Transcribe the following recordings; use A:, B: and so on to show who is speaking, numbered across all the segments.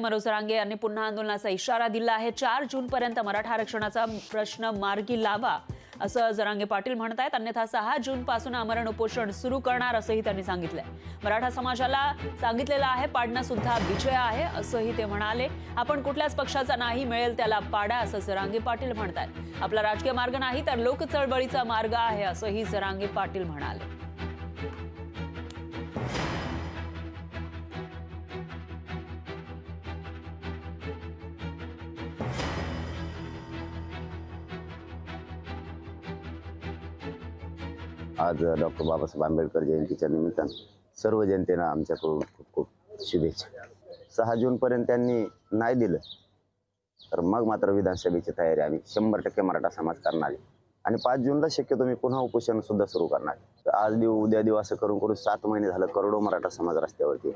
A: मनोज जरांगे यांनी पुन्हा आंदोलनाचा इशारा दिला आहे। 4 जूनपर्यंत मराठा आरक्षणाचा प्रश्न मार्गी लावा असं जरांगे पाटील म्हणतायत। अन्यथा 6 जूनपासून आमरण उपोषण सुरू करणार असंही त्यांनी सांगितलंय। मराठा समाजाला सांगितलेलं आहे पाडणं सुद्धा विजय आहे असंही ते म्हणाले। आपण कुठल्याच पक्षाचा नाही, मिळेल त्याला पाडा असं जरांगे पाटील म्हणतायत। आपला राजकीय मार्ग नाही तर लोक चळवळीचा मार्ग आहे असंही जरांगे पाटील म्हणाले।
B: आज डॉक्टर बाबासाहेब आंबेडकर जयंतीच्या निमित्तानं सर्व जनतेनं आमच्याकडून खूप खूप शुभेच्छा। 6 जूनपर्यंत त्यांनी नाही दिलं तर मग मात्र विधानसभेची तयारी आम्ही 100% मराठा समाज करणार आहे आणि 5 जूनला शक्यतो मी पुन्हा उपोषण सुद्धा सुरू करणार आहे। आज देऊ उद्या देऊ असं करून 7 महिने झालं करोडो मराठा समाज रस्त्यावरती।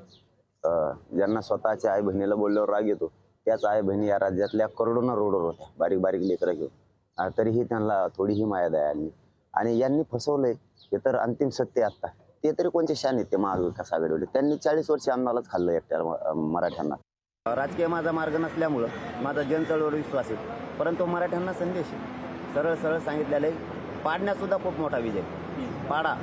B: ज्यांना स्वतःच्या आई बहिणीला बोलल्यावर राग येतो त्याच आई बहिणी या राज्यातल्या करोडोंना रोडवर होत्या, बारीक बारीक लेकरं घेऊन, तरीही त्यांना थोडीही माया दया आली आणि यांनी फसवलंय हे तर अंतिम सत्य आता। ते तरी कोणते शान आहेत ते महाविकास आघाडीवाले, त्यांनी 40 वर्ष आम्हालाच खाल्लं एकट्या मराठ्यांना। राजकीय माझा मार्ग नसल्यामुळं माझा जनचळवळीवर विश्वास आहे, परंतु मराठ्यांना संदेश आहे सरळ सरळ सांगितलेलं आहे पाडण्यात सुद्धा खूप मोठा विजय। पाडा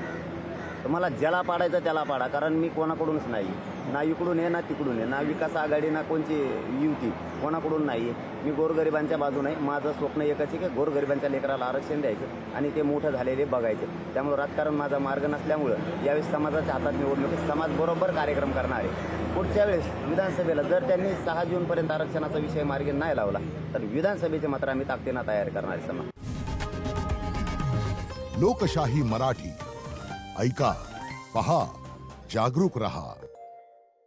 B: तुम्हाला ज्याला पाडायचं त्याला पाडा, कारण मी कोणाकडूनच नाही, ना इकडून आहे ना तिकडून आहे, ना विकास आघाडी ना कोणची युती, कोणाकडून नाही आहे। मी गोरगरिबांच्या बाजूने आहे। माझं स्वप्न एकच आहे की गोरगरिबांच्या लेकराला आरक्षण द्यायचं आणि ते मोठं झालेले बघायचे। त्यामुळे राजकारण माझा मार्ग नसल्यामुळं यावेळेस समाजाच्या हातात निवडणुकीत समाज बरोबर कार्यक्रम करणार आहे। पुढच्या वेळेस विधानसभेला जर त्यांनी 6 जूनपर्यंत आरक्षणाचा विषय मार्गी नाही लावला तर विधानसभेचे मात्र आम्ही ताकदीनं तयार करणार आहे। समाज
C: लोकशाही मराठी ऐका, पहा, जागरूक रहा।